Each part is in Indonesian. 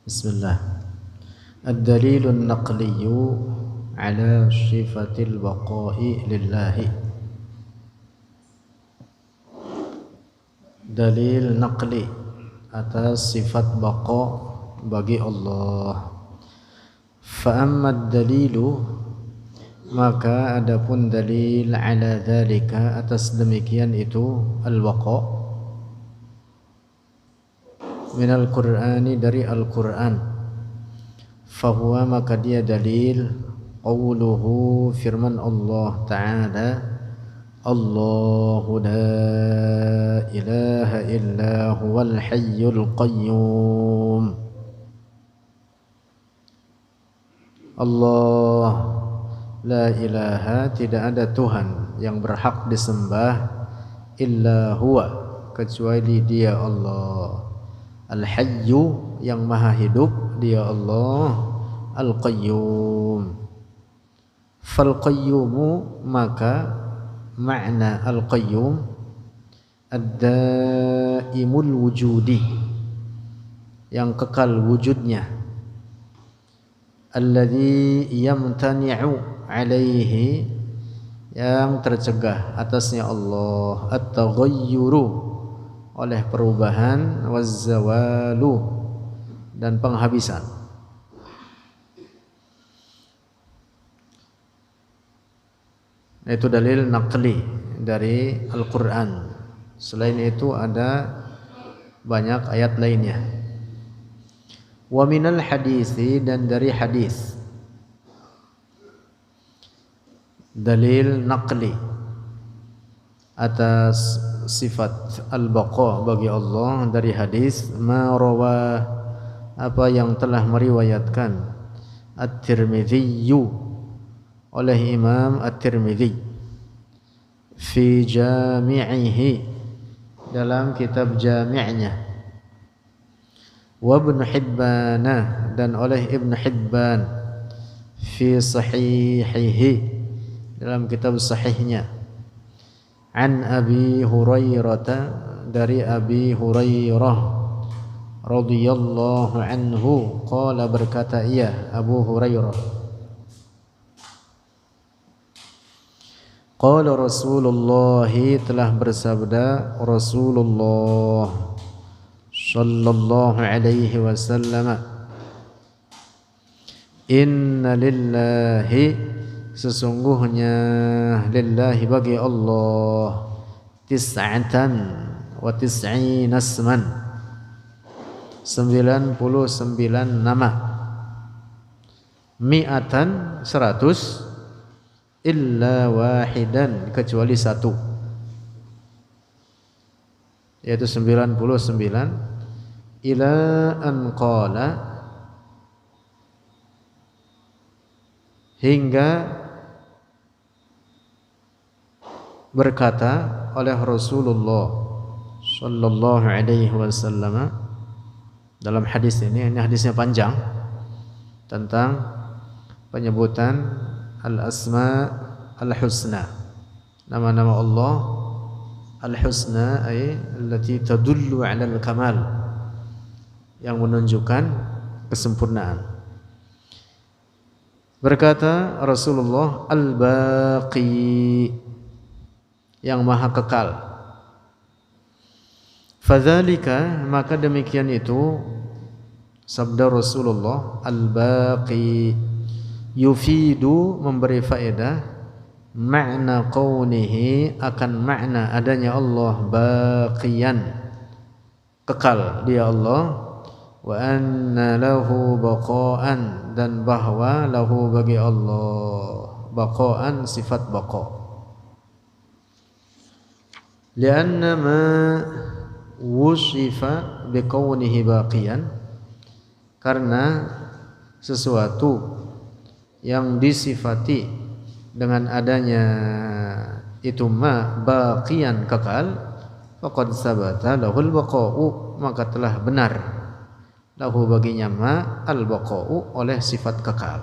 Bismillah. Ad-dalilun naqliyu ala sifatil baqa'i lillahi. Dalil naqli atas sifat baqa bagi Allah. Fa amma ad-dalilu, maka adapun dalil ala dzalika atas demikian itu al-baqa minal Qur'ani dari Al-Qur'an. Fahuwa maka dia dalil qawluhu firman Allah Ta'ala, Allahu la ilaha illa huwal hayyul qayyum. Allah la ilaha, tidak ada Tuhan yang berhak disembah illa huwa, kecuali dia Allah. Al-Hayyu, yang maha hidup, dia Allah. Al-Qayyum. Fal-Qayyumu, maka makna Al-Qayyum ad-daimul wujudi, yang kekal wujudnya. Alladhi yamtani'u alaihi, yang tercegah atasnya Allah, at-taghayyuru, oleh perubahan, wazzawalu, dan penghabisan. Itu dalil naqli dari Al-Quran. Selain itu ada banyak ayat lainnya. Wa minal hadisi, dan dari hadis, dalil naqli atas sifat al-baqa bagi Allah dari hadis, ma rawa, apa yang telah meriwayatkan At-Tirmidzi, oleh Imam At-Tirmidzi, fi jami'ihi, dalam kitab jami'nya, wa Ibn Hibban, dan oleh Ibn Hibban, fi sahihihi, dalam kitab sahihnya, an Abi Hurairah, dari Abi Hurairah radhiyallahu anhu, qala, berkata ia Abu Hurairah, qala Rasulullah, telah bersabda Rasulullah sallallahu alaihi wasallam, inna lillahi, sesungguhnya lillahi bagi Allah, tis'atan wa tis'ina asman, 99 nama, mi'atan 100, illa wahidan, kecuali satu, yaitu 99, ila an qala, hingga berkata oleh Rasulullah sallallahu alaihi wasallam dalam hadis ini hadisnya panjang, tentang penyebutan al-asma al-husna, nama-nama Allah al-husna, ay allati tadullu 'ala al-kamal, yang menunjukkan kesempurnaan. Berkata Rasulullah, al-baqi, yang maha kekal. Fadzalika, maka demikian itu sabda Rasulullah, al-baqi, yufidu, memberi faedah, makna kaunihi, akan makna adanya Allah baqiyan, kekal dia Allah, wa anna lahu baqaan, dan bahwa lahu bagi Allah baqaan, sifat baqa. Lianna ma wusifa biqaunihi baqiyan, karena sesuatu yang disifati dengan adanya itu ma baqiyan, kekal, faqad sabata lahul baqa'u, maka telah benar lahu baginya ma al-baqa'u, oleh sifat kekal.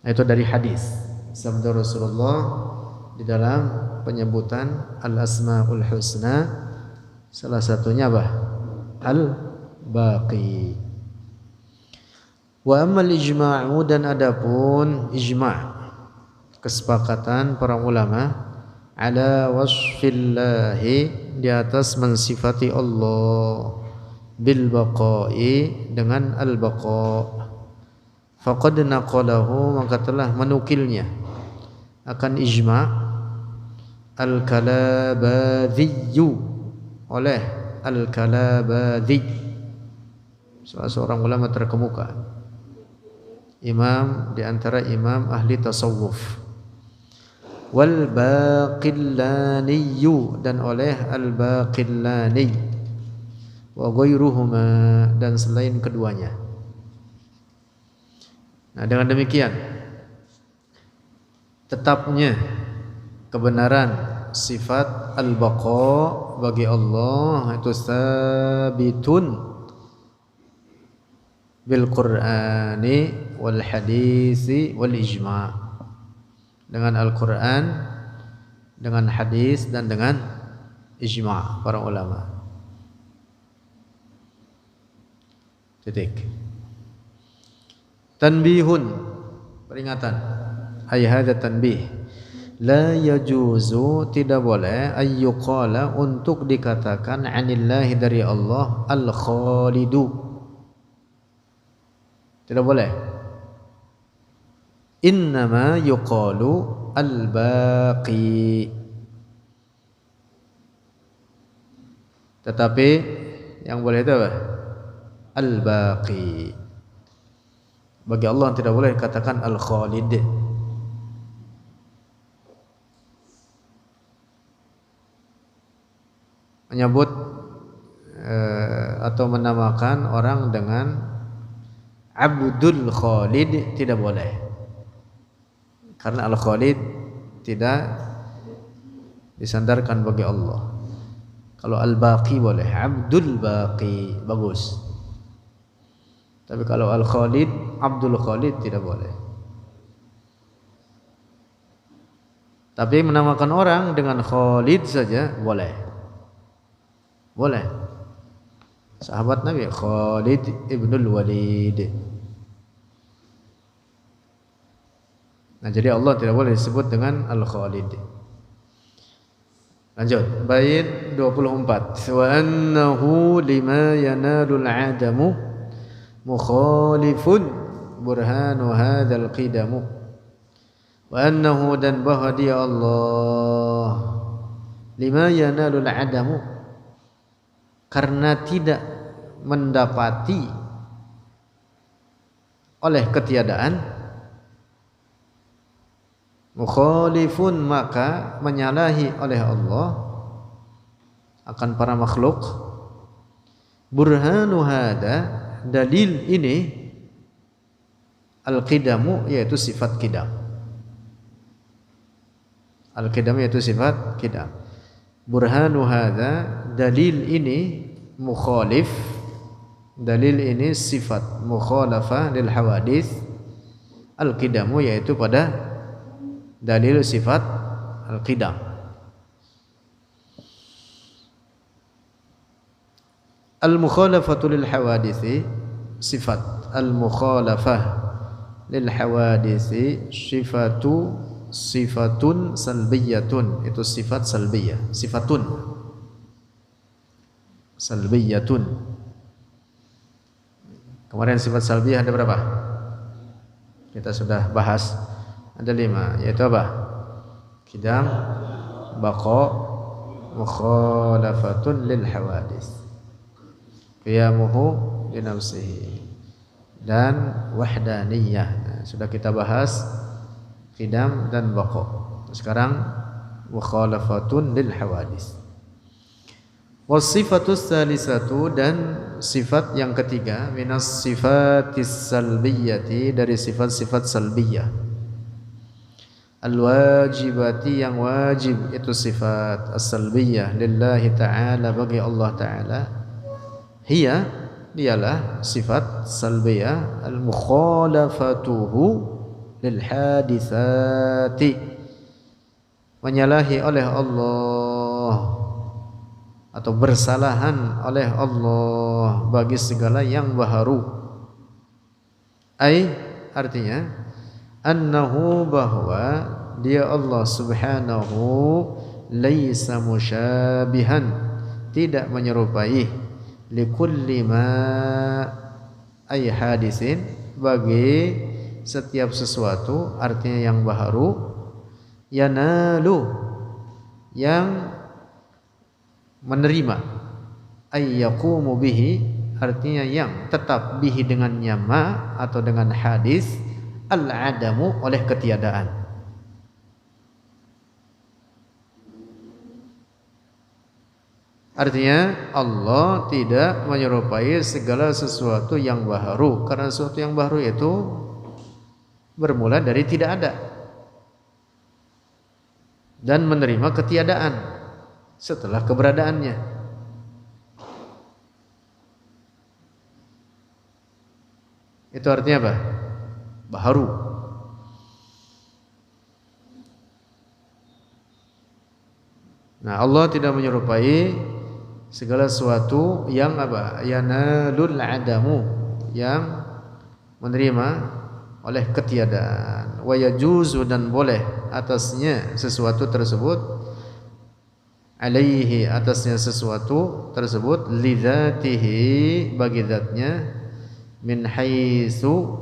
Itu dari hadis sabda Rasulullah di dalam penyebutan al-asmaul husna, salah satunya apa? al-baqi. Wa ammal ijma'u, dan adapun ijma', kesepakatan para ulama, ala wasfillahi, di atas mensifati Allah, bil baqa'i, dengan al-baqa'. Faqad naqalahu, maka telah menukilnya akan ijma' al-Kalabadhi, oleh al-Kalabadhi, salah seorang ulama terkemuka, imam di antara imam ahli tasawuf. Wal Baqillani, dan oleh al-Baqillani, wa ghairuhuma, dan selain keduanya. Nah, dengan demikian tetapnya kebenaran sifat al-baqa bagi Allah itu sabitun bil Qur'ani wal hadisi wal ijma', dengan Al-Quran, dengan hadis, dan dengan ijma' para ulama. Titik. Tanbihun, peringatan. Ay hadza tanbih. La yajuzu, tidak boleh, ayyuqala, untuk dikatakan, anillahi, dari Allah, al-khalidu, tidak boleh. Innama yuqalu al-baqi, tetapi yang boleh itu apa? Al-baqi. Bagi Allah tidak boleh dikatakan al-khalid. Menyebut atau menamakan orang dengan Abdul Khalid tidak boleh, karena Al-Khalid tidak disandarkan bagi Allah. Kalau Al-Baqi boleh, Abdul Baqi, bagus. Tapi kalau Al-Khalid, Abdul Khalid tidak boleh. Tapi menamakan orang dengan Khalid saja boleh. Boleh. Sahabat Nabi Khalid ibnul Walid. Nah, jadi Allah tidak boleh disebut dengan Al-Khalid. Lanjut, bait 24. Wa annahu lima yanalul adamu mukhalifun burhanu hadzal qidamu. Wa annahu, dan bahwa dia Allah, lima yanalul adamu, karena tidak mendapati oleh ketiadaan, mukhalifun, maka menyalahi oleh Allah akan para makhluk, burhanu hada, dalil ini, al-qidamu, yaitu sifat qidam. Al-qidam yaitu sifat qidam. Burhanu hada, dalil ini, mukhalif, dalil ini sifat mukhalafah lil hawadits, al-qidamu, yaitu pada dalil sifat al-qidam. Al-mukhalafatu lil hawaditsi, sifat al-mukhalafah lil hawaditsi, sifatun salbiyatun, itu sifat salbiyah, sifatun salbiyatun. Kemarin sifat salbiyah ada berapa? Kita sudah bahas, ada 5, yaitu apa? Qidam, baqa, mukhalafatun lil hawadits, qiyamuhu bi nafsihi, dan wahdaniyah. Nah, sudah kita bahas qidam dan baqa. Sekarang mukhalafatun lil hawadits. Wasifatus salisatu, dan sifat yang ketiga, minas sifatis salbiyati, dari sifat-sifat salbiyah, al-wajibati, yang wajib, itu sifat as-salbiyah lillahi ta'ala, bagi Allah ta'ala, hiya, dialah sifat salbiyah, al-mukhalafatuhu lil haditsati, menyalahi oleh Allah atau bersalahan oleh Allah bagi segala yang baharu. Artinya annahu, bahwa dia Allah subhanahu laisa musyabihan, tidak menyerupai, likulli ma hadisin, bagi setiap sesuatu, artinya yang baharu, yanalu, yang menerima, yaqumu bihi, artinya yang tetap, bihi dengannya ma atau dengan hadis, al-adamu, oleh ketiadaan. Artinya Allah tidak menyerupai segala sesuatu yang baharu, karena sesuatu yang baharu itu bermula dari tidak ada dan menerima ketiadaan setelah keberadaannya. Itu artinya apa? Baharu. Nah, Allah tidak menyerupai segala sesuatu yang apa? Yanalul adamu, yang menerima oleh ketiadaan. Wa yajuzu, dan boleh atasnya sesuatu tersebut, alaihi, atasnya sesuatu tersebut, lidzatihi, bagi zatnya, min haitsu,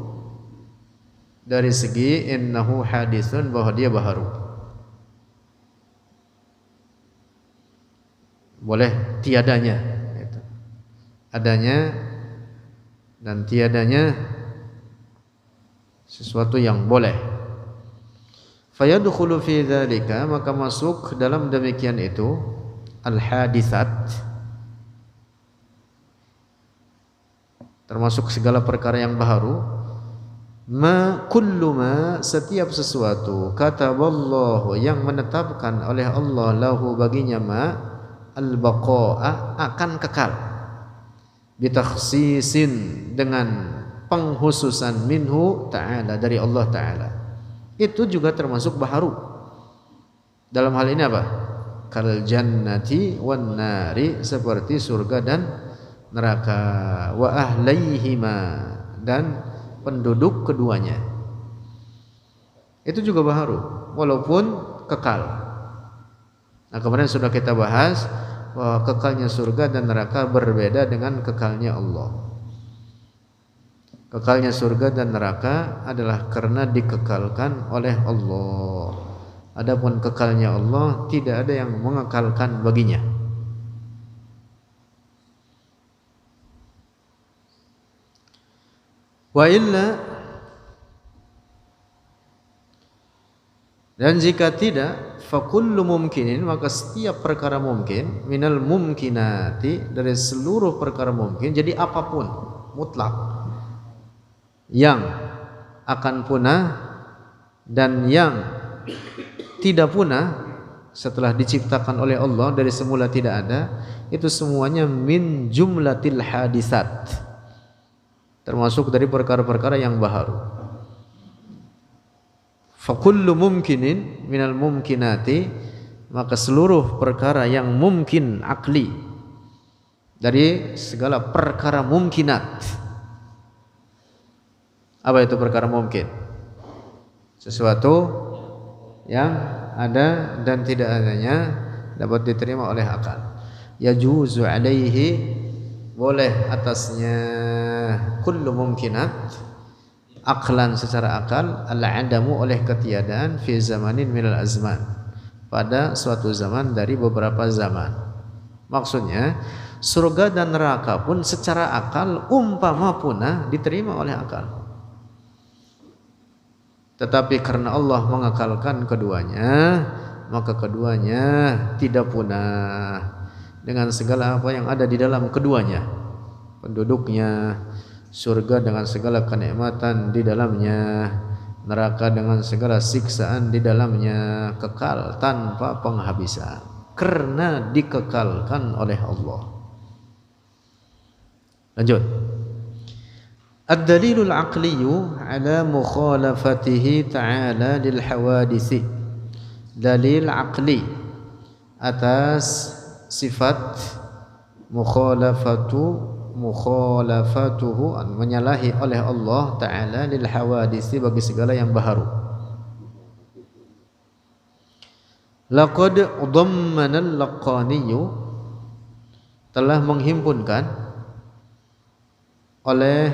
dari segi innahu hadisun, bahwa dia baharu. Boleh tiadanya, itu. Adanya dan tiadanya sesuatu yang boleh. Fayadkhulu fi dzalika, maka masuk dalam demikian itu, al-hadisat, termasuk segala perkara yang baharu, ma kullu ma, setiap sesuatu, kataballahu, yang menetapkan oleh Allah, lahu, baginya, ma al-baqa'a, akan kekal, bitakhsisin, dengan penghususan, minhu ta'ala, dari Allah ta'ala. Itu juga termasuk baharu. Dalam hal ini apa? Kal jannati wan nari, seperti surga dan neraka, wa ahlaihima, dan penduduk keduanya. Itu juga baharu, walaupun kekal. Nah, kemarin sudah kita bahas bahwa kekalnya surga dan neraka berbeda dengan kekalnya Allah. Kekalnya surga dan neraka adalah karena dikekalkan oleh Allah. Adapun kekalnya Allah, tidak ada yang mengekalkan baginya. Wa illa, dan jika tidak, fakullu mumkinin, maka setiap perkara mungkin, minal mumkinati, dari seluruh perkara mungkin, jadi apapun, mutlak, yang akan punah dan yang tidak punah setelah diciptakan oleh Allah dari semula tidak ada, itu semuanya min jumlatil hadisat, termasuk dari perkara-perkara yang baharu. Fakullu mumkinin minal mumkinati, maka seluruh perkara yang mungkin akli, dari segala perkara mungkinat. Apa itu perkara mungkin? Sesuatu yang ada dan tidak adanya dapat diterima oleh akal. Yajuzu alaihi, boleh atasnya, kullu mumkinat, aklan, secara akal, al-adamu, oleh ketiadaan, fi zamanin minal azman, pada suatu zaman dari beberapa zaman. Maksudnya surga dan neraka pun secara akal umpama punah diterima oleh akal. Tetapi karena Allah mengekalkan keduanya, maka keduanya tidak punah dengan segala apa yang ada di dalam keduanya, penduduknya, surga dengan segala kenikmatan di dalamnya, neraka dengan segala siksaan di dalamnya, kekal tanpa penghabisan karena dikekalkan oleh Allah. Lanjut. Ad-dalilul aqliyu ala mukhalafatihi ta'ala lil hawadisi. Dalil aqli atas sifat mukhalafatuhu menyalahi oleh Allah Ta'ala lil hawadisi bagi segala yang baharu. Laqad dhammana al-Laqaniyu telah menghimpunkan oleh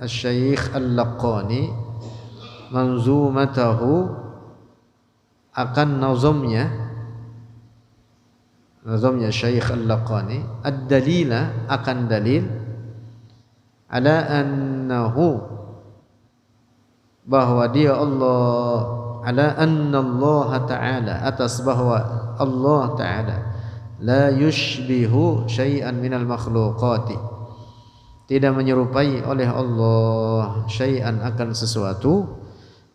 Syekh Al-Laqani manzumatahu akan nazamnya Syekh Al-Laqani ad-dalila akan dalil ala annahu bahwa dia Allah ala anna Allah Ta'ala atas bahwa Allah Ta'ala la yushbihu syai'an minal makhluqati tidak menyerupai oleh Allah syai'an akan sesuatu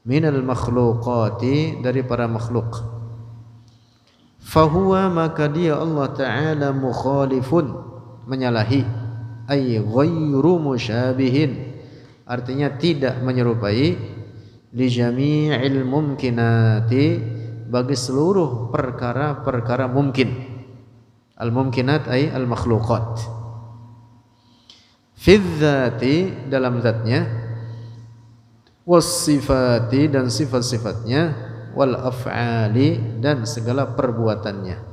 minal makhluqati dari para makhluk. Fahuwa maka dia Allah Ta'ala mukhalifun menyalahi ay ghairu musyabihin artinya tidak menyerupai li jami'il mumkinati bagi seluruh perkara-perkara mungkin. Al mumkinat ay al makhluqat fi dzati dalam zatnya was sifati dan sifat-sifatnya wal af'ali dan segala perbuatannya.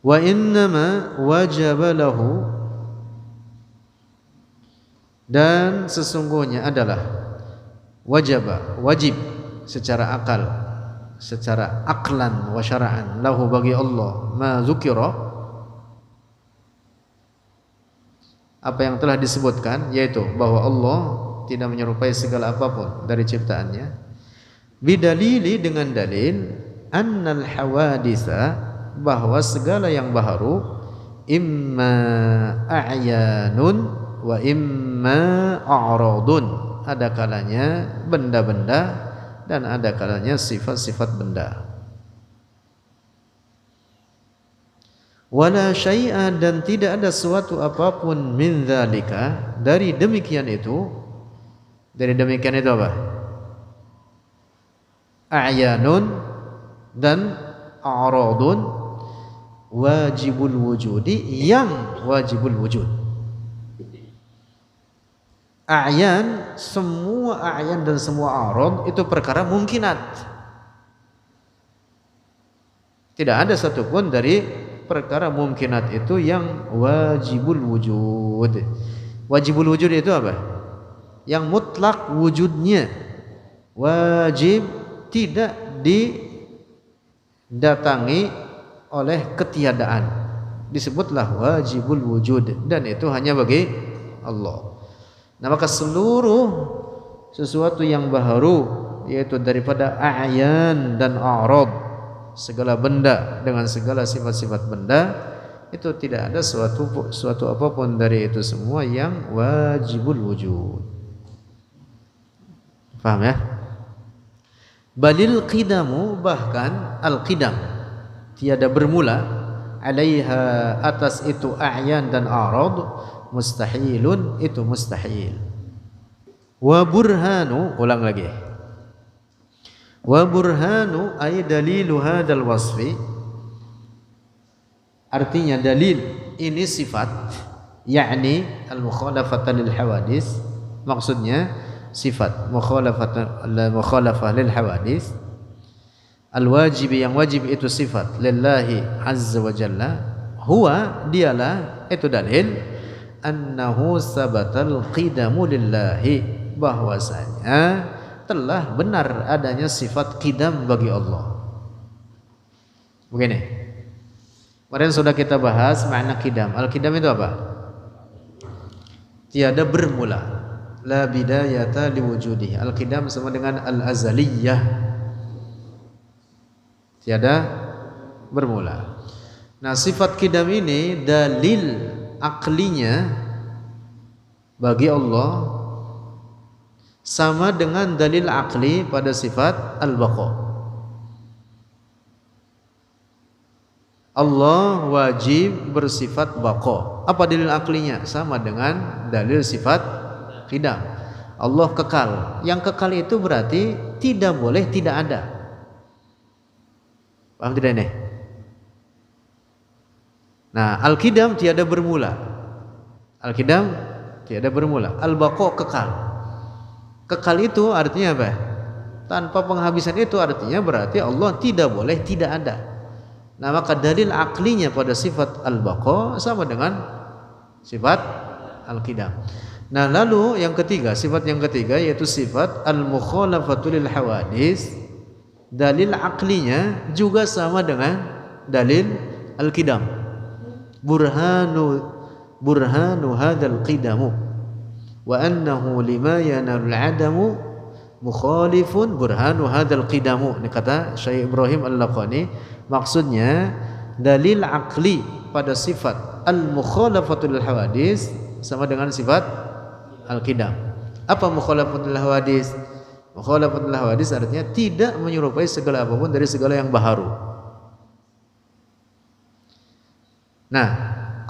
Wa innama wajaba lahu dan sesungguhnya adalah wajib secara akal, secara aklan wa syara'an lahu bagi Allah ma dzukira apa yang telah disebutkan yaitu bahwa Allah tidak menyerupai segala apapun dari ciptaannya bidalili dengan dalil annal hawadisa bahwa segala yang baharu imma a'yanun wa imma a'radun ada kalanya benda-benda dan ada kalanya sifat-sifat benda. Wala syai'a dan tidak ada suatu apapun min dzalika dari demikian itu apa? A'yanun dan a'radun wajibul wujudi yang wajibul wujud. A'yan, semua a'yan dan semua a'rad itu perkara mungkinat. Tidak ada satupun dari perkara mungkinat itu yang wajibul wujud. Wajibul wujud itu apa? Yang mutlak wujudnya wajib tidak didatangi oleh ketiadaan. Disebutlah wajibul wujud dan itu hanya bagi Allah. Nah maka seluruh sesuatu yang baharu yaitu daripada a'yan dan a'rad segala benda dengan segala sifat-sifat benda itu tidak ada suatu apapun dari itu semua yang wajibul wujud. Paham ya? Balil qidamu bahkan al-qidam tiada bermula alaiha atas itu a'yan dan a'rad mustahilun itu mustahil. Wa burhanu ulang lagi. Wa burhanu ay dalilu hadzal wasfi artinya dalil ini sifat yakni al mukhalafata lil hawadis maksudnya sifat mukhalafah lil hawadis al wajib yang wajib itu sifat lillahi azza wa jalla huwa dialah itu dalil annahu sabatal qidamu lillahi bahwasanya telah benar adanya sifat qidam bagi Allah. Begini, kemarin sudah kita bahas makna qidam. Al-qidam itu apa? Tiada bermula, la bidayata liwujudih. Al-qidam sama dengan al-azaliyah, tiada bermula. Nah sifat qidam ini dalil aklinya bagi Allah sama dengan dalil akli pada sifat al-baqa. Allah wajib bersifat baqa. Apa dalil aklinya? Sama dengan dalil sifat qidam. Allah kekal. Yang kekal itu berarti tidak boleh tidak ada. Paham tidak ini? Nah, al-qidam tiada bermula. Al-qidam tiada bermula. Al-baqa kekal. Kekal itu artinya apa? Tanpa penghabisan itu artinya berarti Allah tidak boleh tidak ada. Nah, maka dalil aklinya pada sifat al-baqa sama dengan sifat al-qidam. Nah, lalu yang ketiga, sifat yang ketiga yaitu sifat al-mukhalafatu lil hawadis. Dalil aklinya juga sama dengan dalil al-qidam. Burhanu hadzal qidamu wa annahu lima yanalul adamu mukhalifun burhanu hadzal qidamu. Ini kata Syekh Ibrahim Al-Laqani, maksudnya dalil akli pada sifat al-mukhalafatul hawadis sama dengan sifat al-qidam. Apa mukhalafatul hawadis? Mukhalafatul hawadis artinya tidak menyerupai segala apapun dari segala yang baharu. Nah,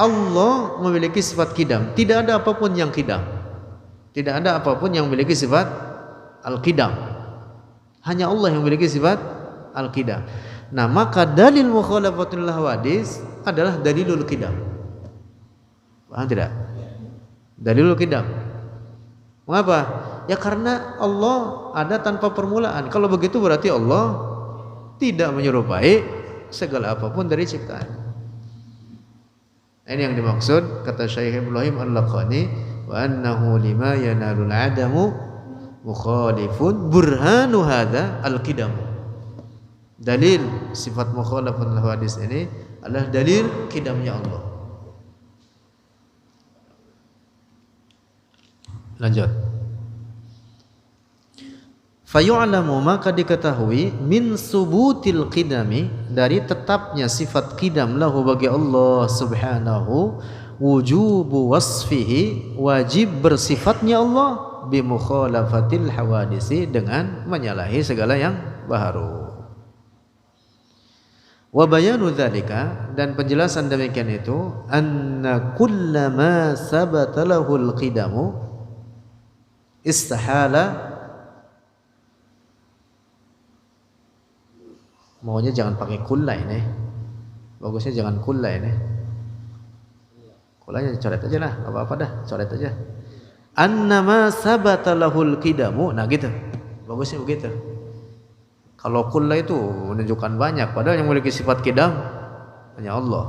Allah memiliki sifat qidam, tidak ada apapun yang qidam. Tidak ada apapun yang memiliki sifat al-qidam. Hanya Allah yang memiliki sifat al-qidam. Nah, maka dalil mukhalafatul hawadis adalah dalilul qidam. Paham tidak? Dalilul qidam. Mengapa? Ya karena Allah ada tanpa permulaan. Kalau begitu berarti Allah tidak menyerupai segala apapun dari ciptaan. Ini yang dimaksud kata Syekh Ibrahim Al-Laqani, wa annahu lima yanalul adamu mukhalifun burhanu hadza al-qidam. Dalil sifat mukhalafatul hawadis ini adalah dalil qidamnya Allah. Lanjut. Fayu'lamu, maka diketahui min subutil qidami, dari tetapnya sifat qidam lahu bagi Allah subhanahu, wujubu wasfihi, wajib bersifatnya Allah bi mukhalafatil hawadisi, dengan menyalahi segala yang baharu. Wa bayanu dzalika, dan penjelasan demikian itu, anna kullama sabata lahul qidamu istahala. Maunya jangan pakai kulla ini. Bagusnya jangan kulla ini. Kullanya coret aja lah, enggak apa-apa dah, coret aja. Annama sabata lahul qidamu. Nah gitu. Bagusnya begitu. Kalau kulla itu menunjukkan banyak, padahal yang memiliki sifat qidam hanya Allah.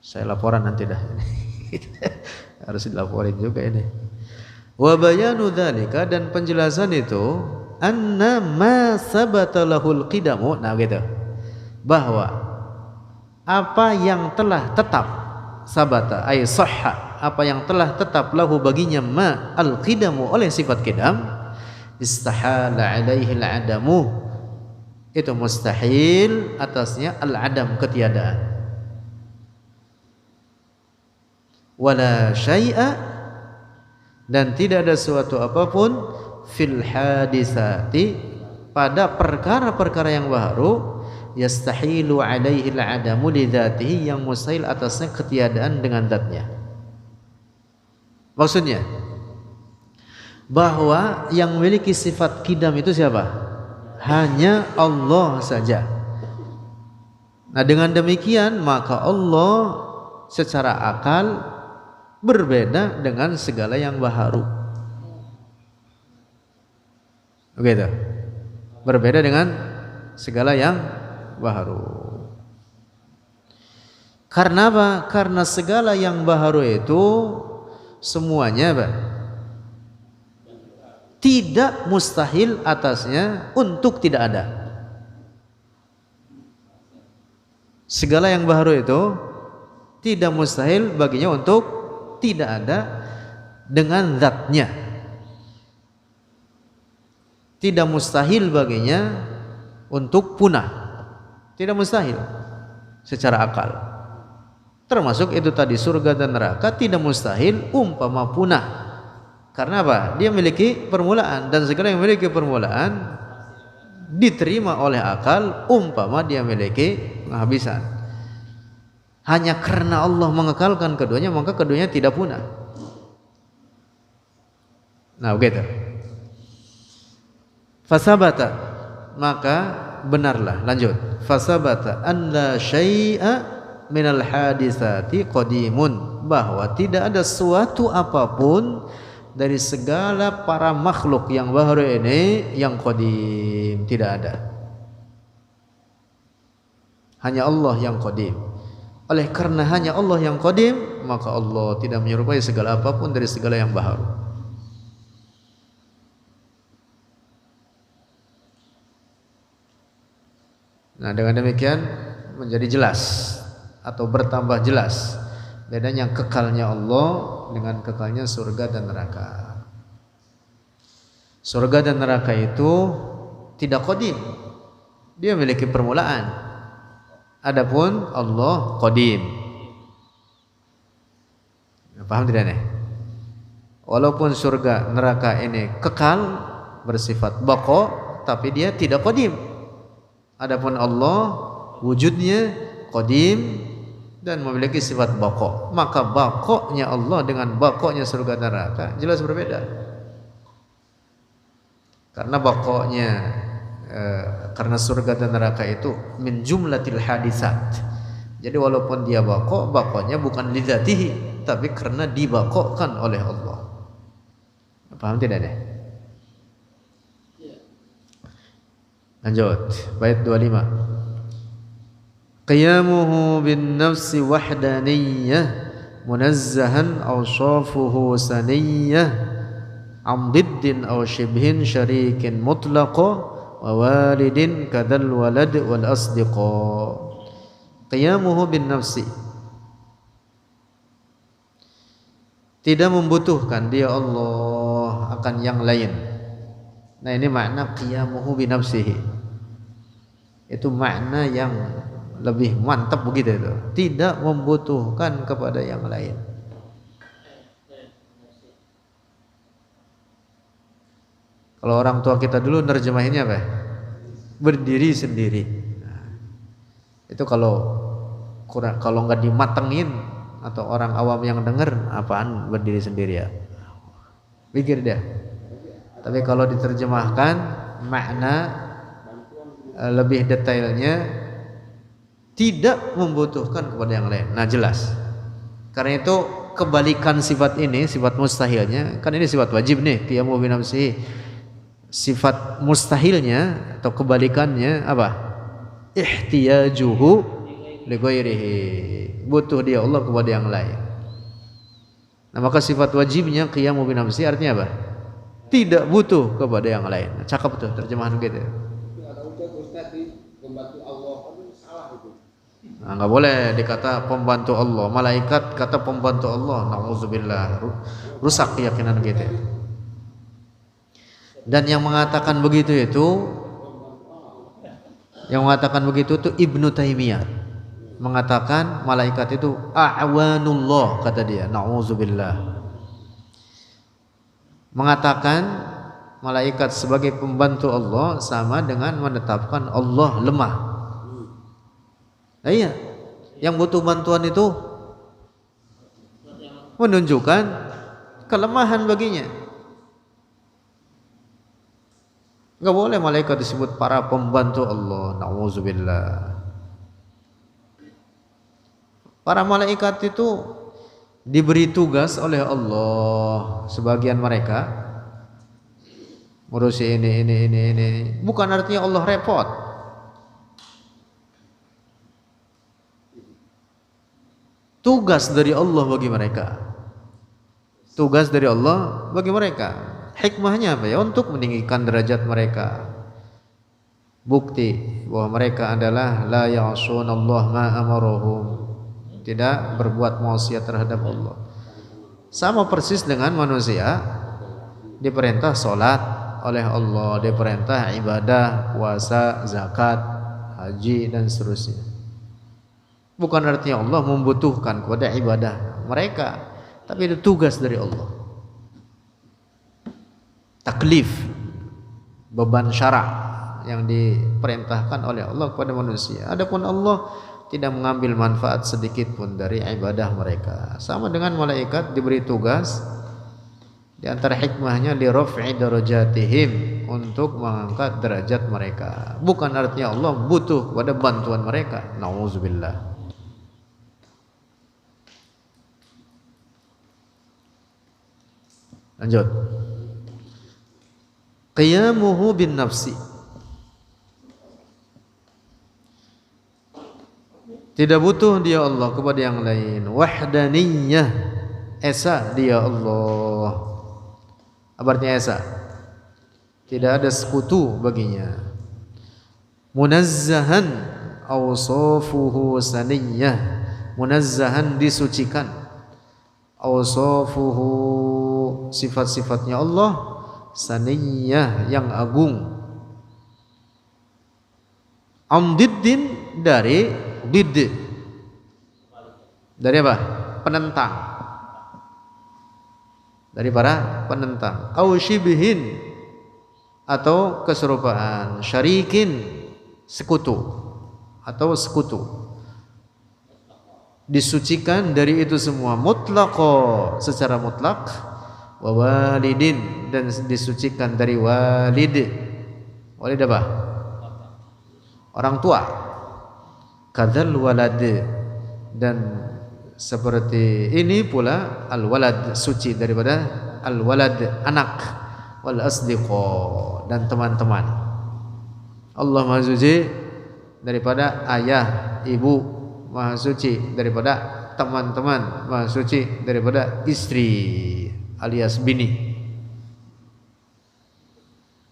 Saya laporan nanti dah. Harus dilaporin juga ini. Wa bayanu dzalika, dan penjelasan itu, anna ma sabata lahul qidamu. Nah gitu. Bahwa apa yang telah tetap, sabata ay sahha, apa yang telah tetap lahu baginya ma al-qidamu, oleh sifat qidam, istahala alaihi al-adamu, itu mustahil atasnya al-adam, ketiadaan. Wala syai'a, dan tidak ada suatu apapun fil hadisati, pada perkara-perkara yang baru, yastahilu alaihi al-adamu li dzatihi, yang mustahil atasnya ketiadaan dengan zatnya. Maksudnya bahwa yang memiliki sifat qidam itu siapa? Hanya Allah saja. Nah, dengan demikian maka Allah secara akal berbeda dengan segala yang baharu. Begitu. Berbeda dengan segala yang baharu. Karena apa? Karena segala yang baharu itu semuanya apa? Tidak mustahil atasnya untuk tidak ada. Segala yang baharu itu tidak mustahil baginya untuk tidak ada dengan zatnya. Tidak mustahil baginya untuk punah. Tidak mustahil secara akal. Termasuk itu tadi surga dan neraka tidak mustahil umpama punah. Karena apa? Dia memiliki permulaan, dan segala yang memiliki permulaan diterima oleh akal umpama dia memiliki penghabisan. Hanya karena Allah mengekalkan keduanya, maka keduanya tidak punah. Nah begitu. Fasabata, maka benarlah, lanjut. Fasabata an la syai'a minal hadisati qadimun, bahwa tidak ada suatu apapun dari segala para makhluk yang baru ini yang qadim, tidak ada. Hanya Allah yang qadim. Oleh karena hanya Allah yang qadim, maka Allah tidak menyerupai segala apapun dari segala yang baru. Nah, dengan demikian menjadi jelas atau bertambah jelas bedanya kekalnya Allah dengan kekalnya surga dan neraka. Surga dan neraka itu tidak qadim, dia memiliki permulaan. Adapun Allah qadim. Paham tidak nih? Walaupun surga neraka ini kekal bersifat baqa, tapi dia tidak qadim. Adapun Allah wujudnya qadim dan memiliki sifat baqa. Maka baqanya Allah dengan baqanya surga neraka jelas berbeda. Karena baqanya karena surga dan neraka itu min jumlatil hadisat. Jadi walaupun dia baqa, baqanya bukan lidzatihi, tapi karena dibaqakan oleh Allah. Paham tidak deh? Lanjut, bait 25. Qiyamuhu bin nafsi wahdaniyah munazzahan awsafuhu saniyah am diddin aw shibhin syarikin mutlaqa wa walidin kadzal walad wal asdiqa. Qiyamuhu bin nafsi, tidak membutuhkan dia Allah akan yang lain. Nah, ini makna qiyamuhu bin nafsihi. Itu makna yang lebih mantap begitu itu. Tidak membutuhkan kepada yang lain. Kalau orang tua kita dulu nerjemahinnya apa? Berdiri sendiri. Nah, itu kalau nggak dimatengin atau orang awam yang dengar, apaan berdiri sendiri ya? Pikir dia. Tapi kalau diterjemahkan makna lebih detailnya, tidak membutuhkan kepada yang lain. Nah, jelas. Karena itu kebalikan sifat ini, sifat mustahilnya, kan ini sifat wajib nih, qiyamu bi nafsihi. Sifat mustahilnya atau kebalikannya apa? Ihtiyajuhu li ghairihi. Butuh dia Allah kepada yang lain. Nah, maka sifat wajibnya qiyamu bi nafsihi artinya apa? Tidak butuh kepada yang lain. Cakep tuh terjemahan gitu. Nah, nggak boleh dikata pembantu Allah. Malaikat kata pembantu Allah, na'udzubillah, rusak keyakinan kita. Dan yang mengatakan begitu itu Ibnu Taimiyah mengatakan malaikat itu a'wanullah, kata dia, na'udzubillah. Mengatakan malaikat sebagai pembantu Allah sama dengan menetapkan Allah lemah. Nah, iya, yang butuh bantuan itu menunjukkan kelemahan baginya. Enggak boleh malaikat disebut para pembantu Allah, na'udzubillah. Para malaikat itu diberi tugas oleh Allah, sebagian mereka ngurusi ini. Bukan artinya Allah repot. Tugas dari Allah bagi mereka. Tugas dari Allah bagi mereka. Hikmahnya apa ya? Untuk meninggikan derajat mereka. Bukti bahwa mereka adalah la ya'sunallaha ma amaruhum. Tidak berbuat maksiat terhadap Allah. Sama persis dengan manusia diperintah sholat oleh Allah, diperintah ibadah, puasa, zakat, haji dan seterusnya. Bukan artinya Allah membutuhkan kepada ibadah mereka, tapi itu tugas dari Allah. Taklif, beban syara' yang diperintahkan oleh Allah kepada manusia. Adapun Allah tidak mengambil manfaat sedikit pun dari ibadah mereka. Sama dengan malaikat diberi tugas, di antara hikmahnya li raf'i darajatihim, untuk mengangkat derajat mereka. Bukan artinya Allah butuh kepada bantuan mereka. Nauzubillah. Lanjut. Qiyamuhu bin nafsi. Tidak butuh dia Allah kepada yang lain. Wahdaniyah, esa dia Allah. Apa artinya esa? Tidak ada sekutu baginya. Munazzahan awsafuhu saniyah. Munazzahan disucikan. Awsafuhu sifat-sifatnya Allah saniyah yang agung. Amdiddin dari Did. Dari apa? Penentang. Dari para penentang. Au syibhin atau keserupaan. Syarikin sekutu atau sekutu. Disucikan dari itu semua mutlaqo secara mutlak. Wa walidin dan disucikan dari walid. Walid apa? Orang tua. Kadzal walad dan seperti ini pula al walad suci daripada al walad anak wal asdiqa dan teman-teman. Allah Maha Suci daripada ayah, ibu, Maha Suci daripada teman-teman, Maha Suci daripada istri alias bini.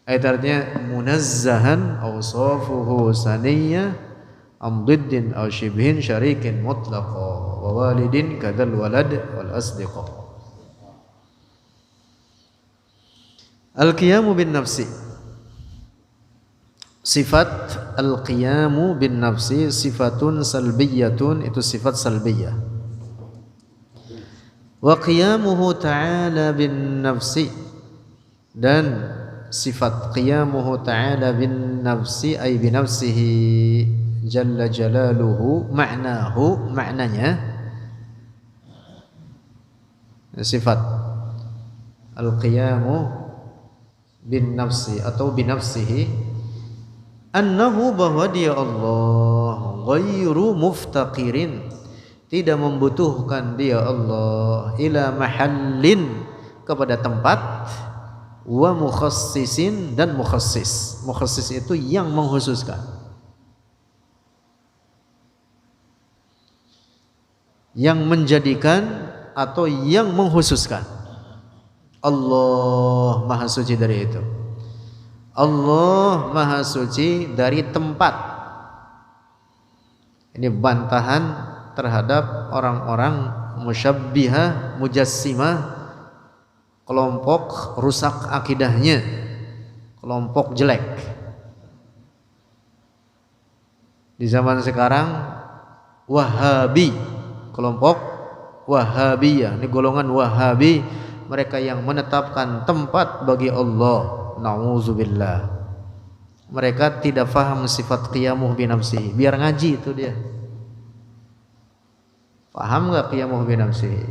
Ayat artinya munazzahan awsafuhu saniyah amdiddin aw shibhin syarikin mutlaqa wa walidin kadzal walad wal asdiqa. Al-qiyamu bin nafsi. Sifat al-qiyamu bin nafsi sifatun salbiyatun, itu sifat salbiyah. Wa qiyamuhu ta'ala bin nafsi, dan sifat qiyamuhu ta'ala bin nafsi ay bi nafsihi jalla jalaluhu, maknahu, maknanya sifat al-qiyamu bin nafsi atau bin nafsihi annahu, bahwa dia Allah ghairu muftaqirin, tidak membutuhkan dia Allah ila mahallin, kepada tempat, wa mukhassisin dan mukhassis. Mukhassis itu yang mengkhususkan, yang menjadikan atau yang mengkhususkan. Allah Maha Suci dari itu. Allah Maha Suci dari tempat. Ini bantahan terhadap orang-orang musyabbihah, mujassimah, kelompok rusak akidahnya, kelompok jelek. Di zaman sekarang Wahabi, kelompok Wahabiyah, ini golongan Wahabi, mereka yang menetapkan tempat bagi Allah. Nauzubillah. Mereka tidak faham sifat qiyamuh bi nafsihi. Biar ngaji itu dia. Paham enggak qiyamuh bi nafsihi?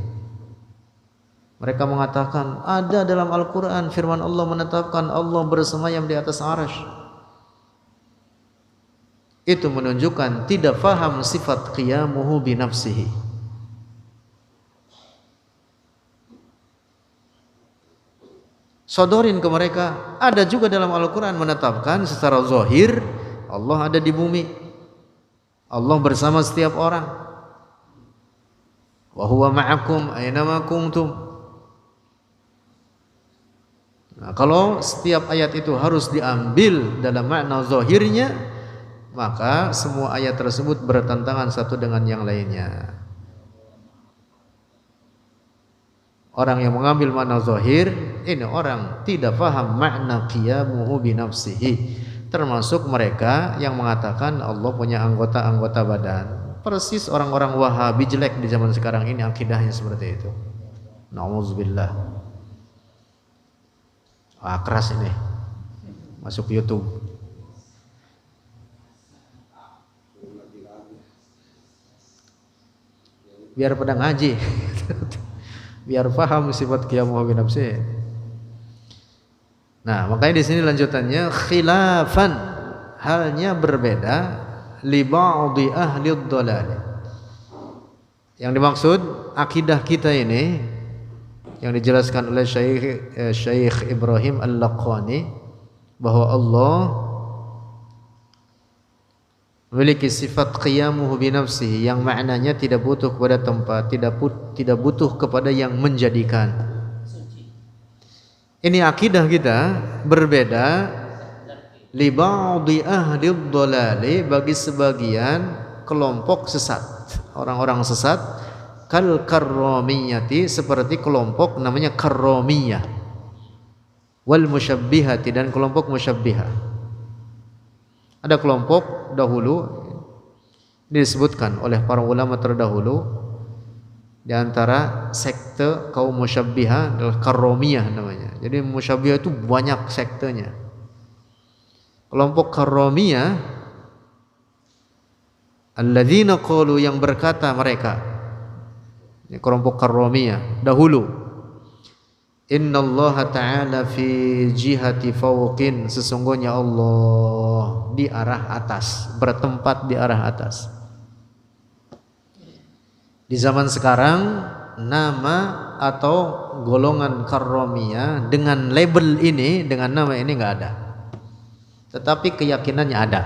Mereka mengatakan ada dalam Al-Qur'an firman Allah menetapkan Allah bersemayam di atas arsy. Itu menunjukkan tidak faham sifat qiyamuhu bi nafsihi. Sodorin ke mereka, ada juga dalam Al-Quran menetapkan secara zahir Allah ada di bumi, Allah bersama setiap orang. Wa huwa ma'akum aynama kuntum. Nah, kalau setiap ayat itu harus diambil dalam makna zahirnya, maka semua ayat tersebut bertentangan satu dengan yang lainnya. Orang yang mengambil makna zahir, ini orang tidak faham makna qiyamuhu bi nafsihi. Termasuk mereka yang mengatakan Allah punya anggota-anggota badan. Persis orang-orang Wahabi jelek di zaman sekarang ini akidahnya seperti itu. Nauzubillah. Wah, keras ini. Masuk YouTube. Biar pada ngaji. Biar paham sifat qiyamuhu bi nafsihi. Nah, makanya di sini lanjutannya khilafan, halnya berbeda li ba'dhi ahli dhalal. Yang dimaksud akidah kita ini yang dijelaskan oleh Syekh Ibrahim Al-Laqani bahwa Allah memiliki sifat qiyamuhu bi nafsihi yang maknanya tidak butuh kepada tempat, tidak butuh kepada yang menjadikan. Ini akidah kita berbeda li ba'dhi ahli dhalali, bagi sebagian kelompok sesat, orang-orang sesat, kal karramiyati, seperti kelompok namanya karramiyah, wal musyabbihati, dan kelompok musyabbihah. Ada kelompok dahulu disebutkan oleh para ulama terdahulu, di antara sekte kaum musyabbihah adalah karramiyah namanya. Jadi musyabbihah itu banyak sektenya. Kelompok karramiyah alladzina qalu, yang berkata mereka, ini kelompok karramiyah dahulu, innallaha ta'ala fi jihati fawqin, sesungguhnya Allah di arah atas, bertempat di arah atas. Di zaman sekarang nama atau golongan karramiyah dengan label ini, dengan nama ini enggak ada. Tetapi keyakinannya ada.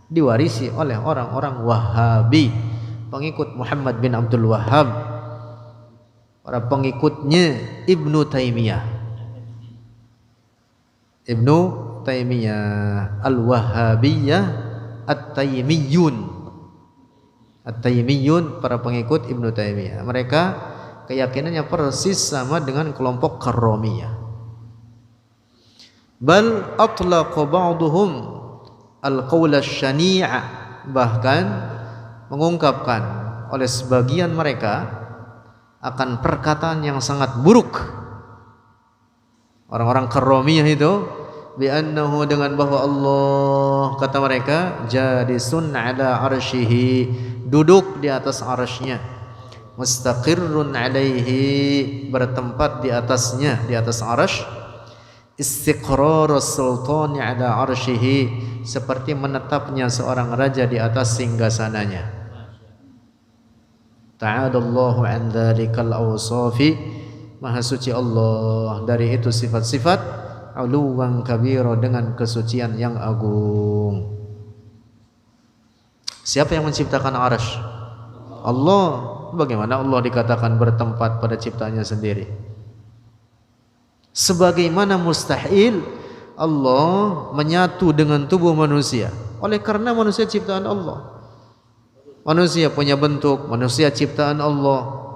Diwarisi oleh orang-orang Wahabi, pengikut Muhammad bin Abdul Wahhab, para pengikutnya Ibnu Taimiyah. Ibnu Taimiyah Al-Wahhabiyah At-Taimiyun. At-Taimiyun, para pengikut Ibnu Taimiyah. Mereka keyakinannya persis sama dengan kelompok karramiyah. Bal atlaqa ba'duhum al-qaul asy-syani'a, bahkan mengungkapkan oleh sebagian mereka akan perkataan yang sangat buruk. Orang-orang karramiyah itu bi'annahu, dengan bahwa Allah, kata mereka, jalisun ala arsyihi, duduk di atas arsy-Nya, mustaqirrun alaihi, bertempat di atasnya, di atas arsy, istiqrarus sultani ala arsyihi, seperti menetapnya seorang raja di atas singgasananya. Ta'adallahu an dzalikal awsafi, maha suci Allah dari itu sifat-sifat, uluwan kabira, dengan kesucian yang agung. Siapa yang menciptakan arsy? Allah. Bagaimana Allah dikatakan bertempat pada ciptaannya sendiri? Sebagaimana mustahil Allah menyatu dengan tubuh manusia, oleh karena manusia ciptaan Allah. Manusia punya bentuk, manusia ciptaan Allah.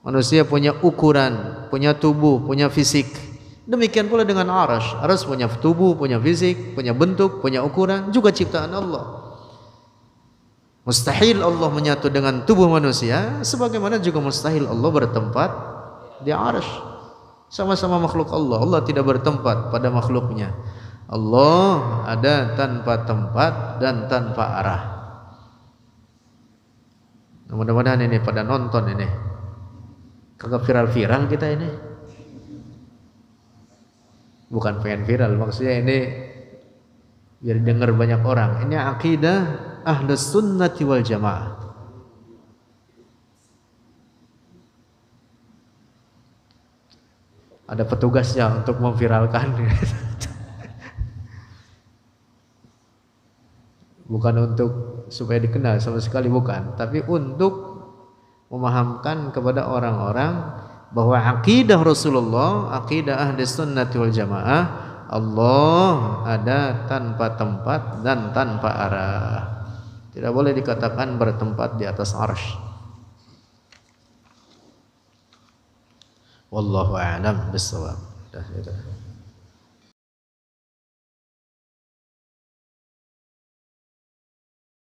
Manusia punya ukuran, punya tubuh, punya fisik. Demikian pula dengan arsy. Arsy punya tubuh, punya fisik, punya bentuk, punya ukuran, juga ciptaan Allah. Mustahil Allah menyatu dengan tubuh manusia, sebagaimana juga mustahil Allah bertempat di arsy. Sama-sama makhluk Allah. Allah tidak bertempat pada makhluknya. Allah ada tanpa tempat dan tanpa arah. Mudah-mudahan ini pada nonton ini, kagak viral-viral kita ini. Bukan pengen viral, maksudnya ini biar dengar banyak orang. Ini akidah Ahlus Sunnati wal Jamaah. Ada petugasnya untuk memviralkan. Bukan untuk supaya dikenal, sama sekali bukan, tapi untuk memahamkan kepada orang-orang bahwa akidah Rasulullah, akidah Ahlus Sunnati wal Jamaah, Allah ada tanpa tempat dan tanpa arah. Tidak boleh dikatakan bertempat di atas arsy. Wallahu a'lam bishawab.